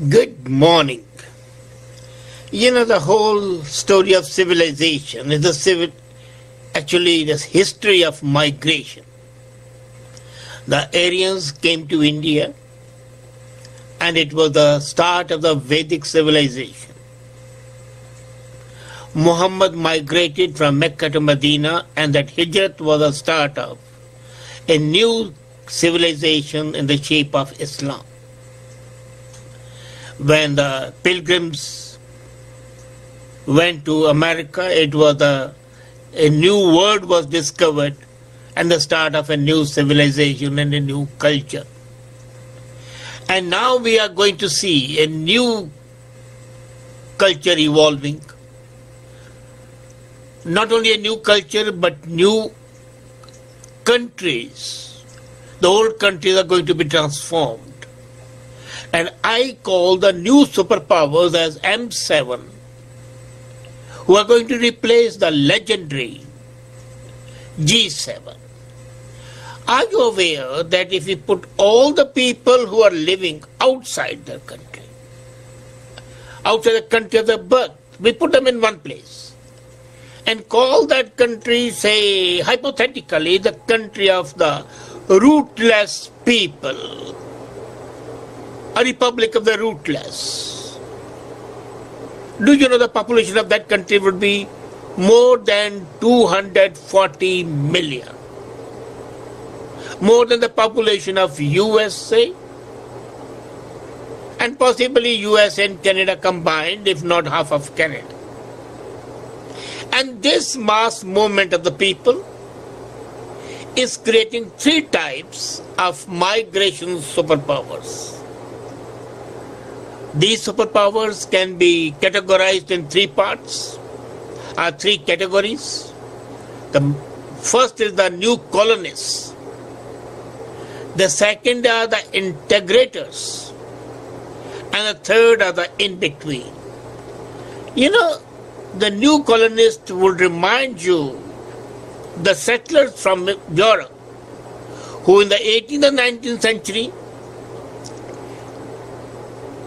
Good morning. The whole story of civilization is actually the history of migration. The Aryans came to India, and it was the start of the Vedic civilization. Muhammad migrated from Mecca to Medina, and that hijrat was the start of a new civilization in the shape of Islam. When the pilgrims went to America, it was a new world was discovered and the start of a new civilization and a new culture. And now we are going to see a new culture evolving. Not only a new culture, but new countries. The old countries are going to be transformed. And I call the new superpowers as M7, who are going to replace the legendary G7. Are you aware that if we put all the people who are living outside their country, outside the country of their birth, we put them in one place and call that country, say, hypothetically, the country of the rootless people, a republic of the rootless. Do you know the population of that country would be more than 240 million? More than the population of USA, and possibly US and Canada combined, if not half of Canada. And this mass movement of the people is creating three types of migration superpowers. These superpowers can be categorized in three parts, three categories. The first is the new colonists. The second are the integrators. And the third are the in-between. The new colonists would remind you the settlers from Europe, who in the 18th and 19th century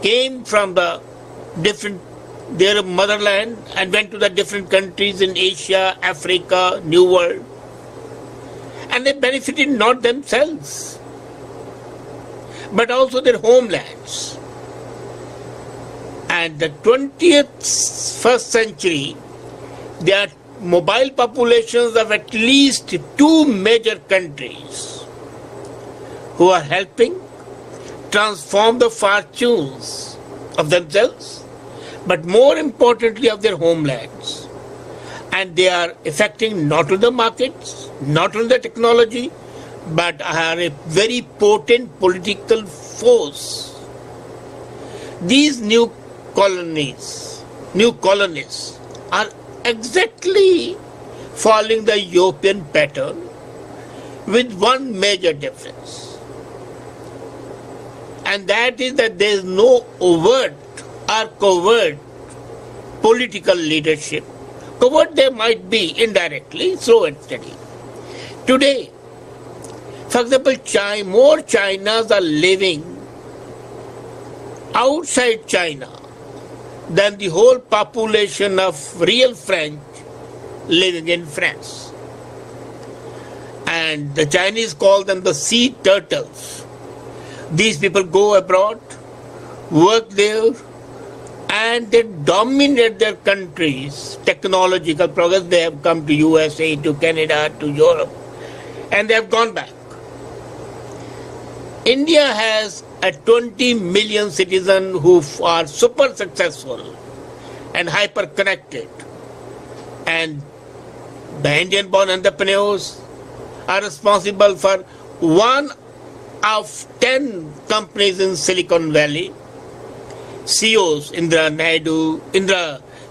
came from their motherland and went to the different countries in Asia, Africa, New World. And they benefited not themselves, but also their homelands. And the 21st century, there are mobile populations of at least two major countries who are helping transform the fortunes of themselves, but more importantly of their homelands. And they are affecting not only the markets, not only the technology, but are a very potent political force. These new colonists are exactly following the European pattern with one major difference. And that is that there is no overt or covert political leadership. Covert there might be indirectly, slow and steady. Today, for example, more Chinas are living outside China than the whole population of real French living in France. And the Chinese call them the sea turtles. These people go abroad, work there, and they dominate their countries. Technological progress, they have come to USA, to Canada, to Europe, and they have gone back. India has a 20 million citizens who are super successful and hyper connected. And the Indian born entrepreneurs are responsible for 1 of 10 companies in Silicon Valley. CEOs, Indra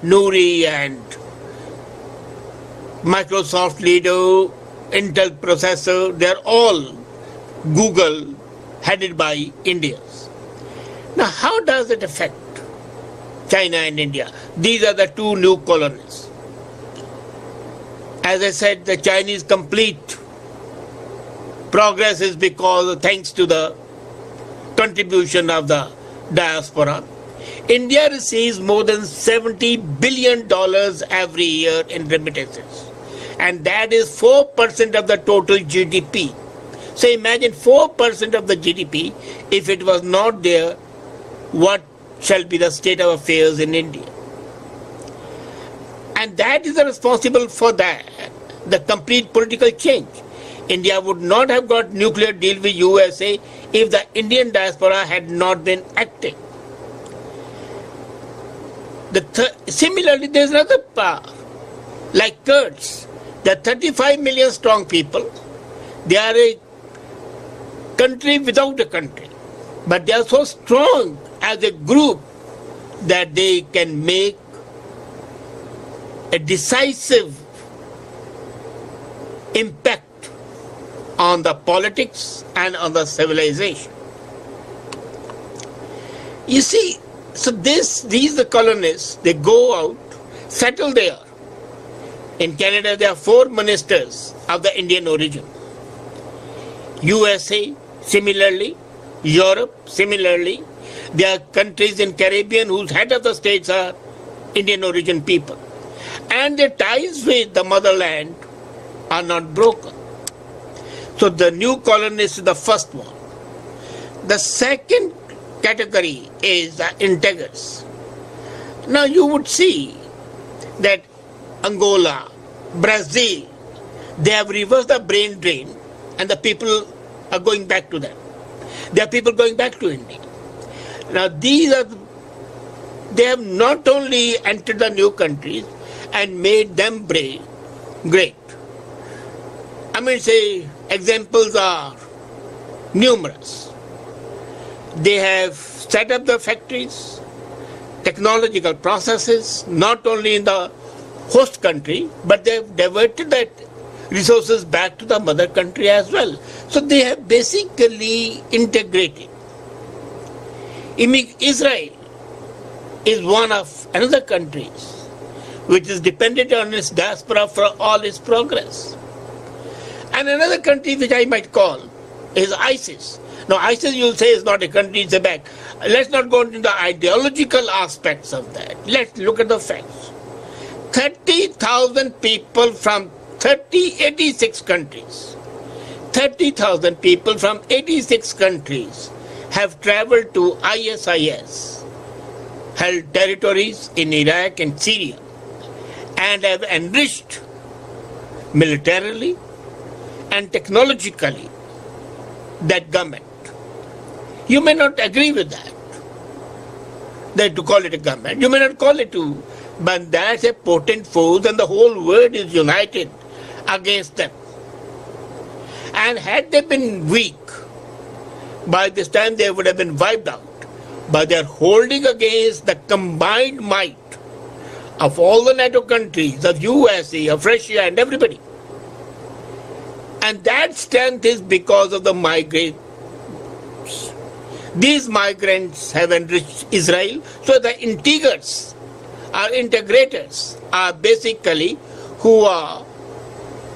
Noory and Microsoft leader, Intel processor, they are all Google headed by Indians. Now, how does it affect China and India? These are the two new colonies. As I said, the Chinese complete progress is because thanks to the contribution of the diaspora, India receives more than $70 billion every year in remittances. And that is 4% of the total GDP. So imagine 4% of the GDP. If it was not there, what shall be the state of affairs in India? And that is responsible for that, the complete political change. India would not have got nuclear deal with USA if the Indian diaspora had not been active. Similarly, there is another power, like Kurds. They are 35 million strong people. They are a country without a country. But they are so strong as a group that they can make a decisive impact on the politics and on the civilization. You see, so these the colonists, they go out, settle there. In Canada, there are 4 ministers of the Indian origin. USA, similarly. Europe, similarly. There are countries in Caribbean whose head of the states are Indian origin people. And their ties with the motherland are not broken. So the new colonist is the first one. The second category is the integrals. Now you would see that Angola, Brazil, they have reversed the brain drain and the people are going back to them. There are people going back to India. Now they have not only entered the new countries and made them great. I mean, say, examples are numerous. They have set up the factories, technological processes, not only in the host country, but they have diverted that resources back to the mother country as well. So they have basically integrated. Israel is one of another countries which is dependent on its diaspora for all its progress. And another country which I might call is ISIS. Now ISIS, you'll say, is not a country, it's a bank. Let's not go into the ideological aspects of that. Let's look at the facts. 30,000 people from 86 countries. 30,000 people from 86 countries have traveled to ISIS, held territories in Iraq and Syria, and have enriched militarily and technologically that government. You may not agree with that to call it a government. You may not call it but that's a potent force and the whole world is united against them. And had they been weak, by this time they would have been wiped out. But they are holding against the combined might of all the NATO countries, of USA, of Russia and everybody. And that strength is because of the migrants. These migrants have enriched Israel, so the integrators are basically who are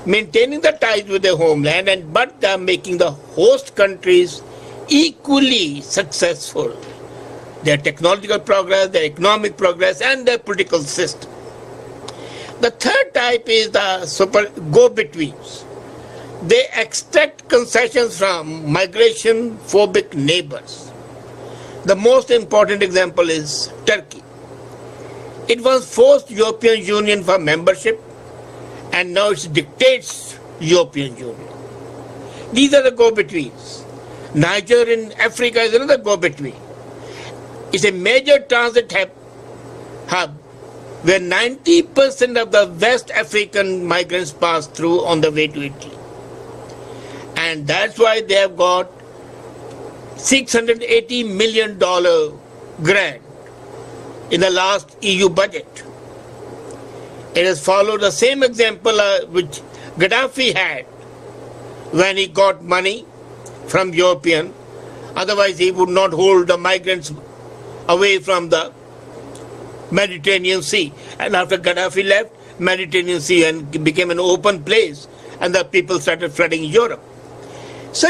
maintaining the ties with their homeland, but they are making the host countries equally successful. Their technological progress, their economic progress, and their political system. The third type is the go-betweens. They extract concessions from migration-phobic neighbors. The most important example is Turkey. It once forced European Union for membership, and now it dictates European Union. These are the go-betweens. Niger in Africa is another go-between. It's a major transit hub where 90% of the West African migrants pass through on the way to Italy. And that's why they have got $680 million grant in the last EU budget. It has followed the same example which Gaddafi had when he got money from European. Otherwise he would not hold the migrants away from the Mediterranean Sea. And after Gaddafi left, Mediterranean Sea and became an open place, and the people started flooding Europe. So,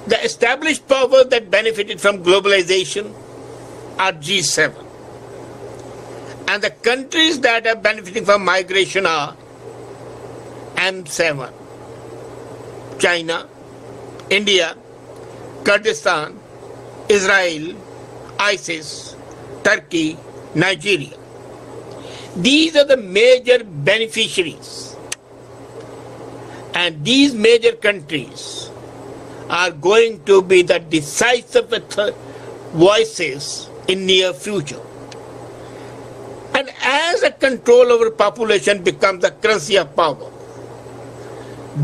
The established powers that benefited from globalization are G7. And the countries that are benefiting from migration are M7. China, India, Kurdistan, Israel, ISIS, Turkey, Nigeria. These are the major beneficiaries. And these major countries are going to be the decisive voices in near future. And as a control over population becomes the currency of power,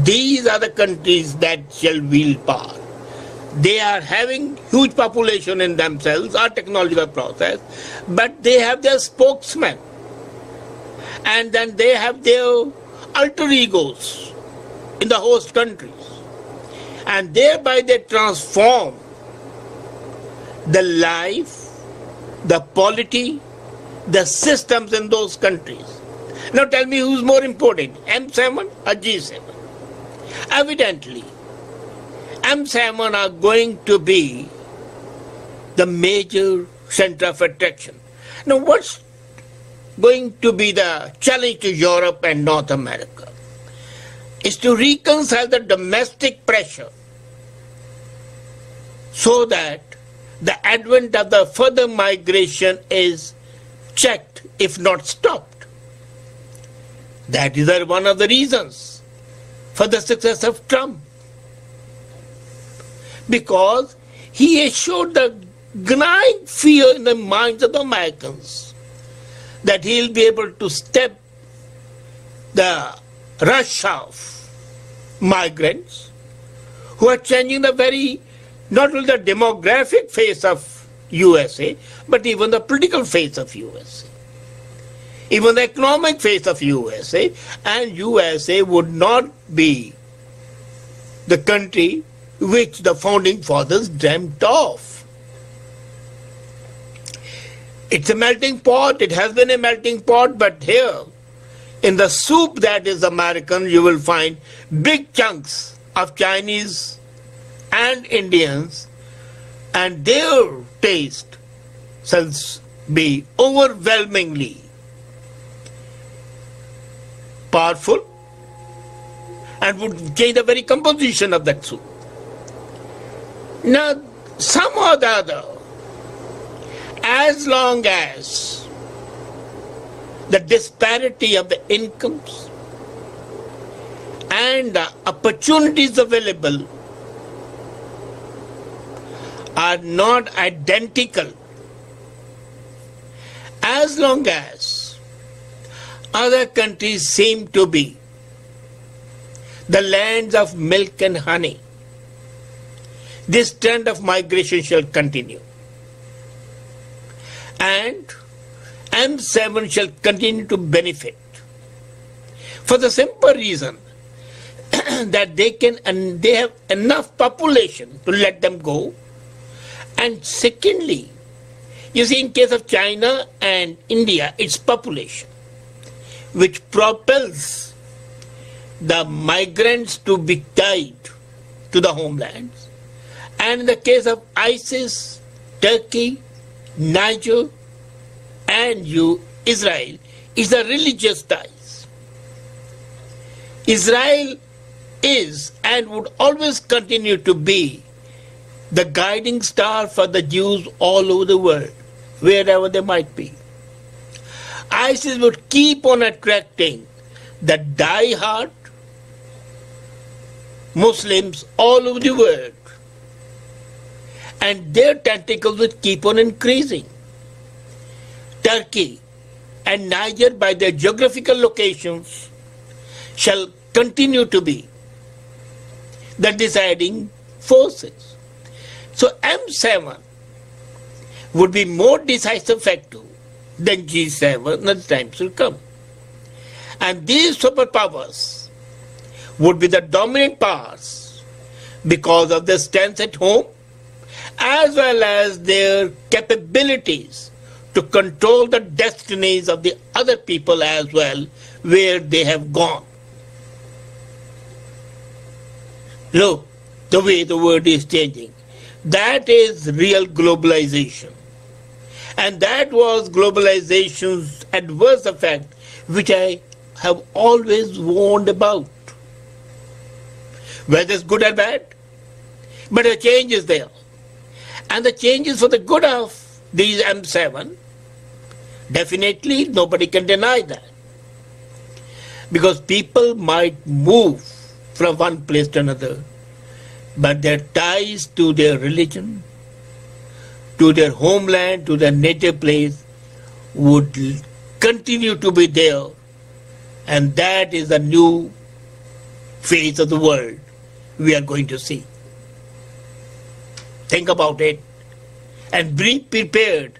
these are the countries that shall wield power. They are having huge population in themselves, our technological process, but they have their spokesmen. And then they have their alter egos in the host countries. And thereby they transform the life, the polity, the systems in those countries. Now tell me who's more important, M7 or G7? Evidently, M7 are going to be the major center of attraction. Now what's going to be the challenge to Europe and North America? Is to reconcile the domestic pressure so that the advent of the further migration is checked, if not stopped. That is one of the reasons for the success of Trump. Because he has showed the gnawing fear in the minds of the Americans that he'll be able to step the rush of migrants who are changing the very, not only the demographic face of USA, but even the political face of USA, even the economic face of USA, and USA would not be the country which the founding fathers dreamt of. It's a melting pot, it has been a melting pot, but here, in the soup that is American, you will find big chunks of Chinese and Indians, and their taste shall be overwhelmingly powerful and would change the very composition of that soup. Now, somehow or the other, as long as the disparity of the incomes and the opportunities available are not identical, as long as other countries seem to be the lands of milk and honey, this trend of migration shall continue. And M7 shall continue to benefit for the simple reason that they have enough population to let them go. And secondly, you see, in case of China and India, it's population which propels the migrants to be tied to the homelands. And in the case of ISIS, Turkey, Niger, and Israel, is the religious ties. Israel is and would always continue to be the guiding star for the Jews all over the world, wherever they might be. ISIS would keep on attracting the die-hard Muslims all over the world, and their tentacles would keep on increasing. Turkey and Niger, by their geographical locations, shall continue to be the deciding forces. So M7 would be more decisive factor than G7 as times will come. And these superpowers would be the dominant powers because of their stance at home as well as their capabilities to control the destinies of the other people as well where they have gone. Look, the way the world is changing. That is real globalization. And that was globalization's adverse effect, which I have always warned about. Whether it's good or bad, but a change is there. And the change is for the good of these M7. Definitely, nobody can deny that. Because people might move from one place to another, but their ties to their religion, to their homeland, to their native place would continue to be there. And that is a new phase of the world we are going to see. Think about it and be prepared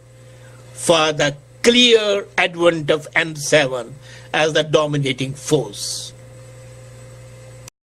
for the clear advent of M7 as the dominating force.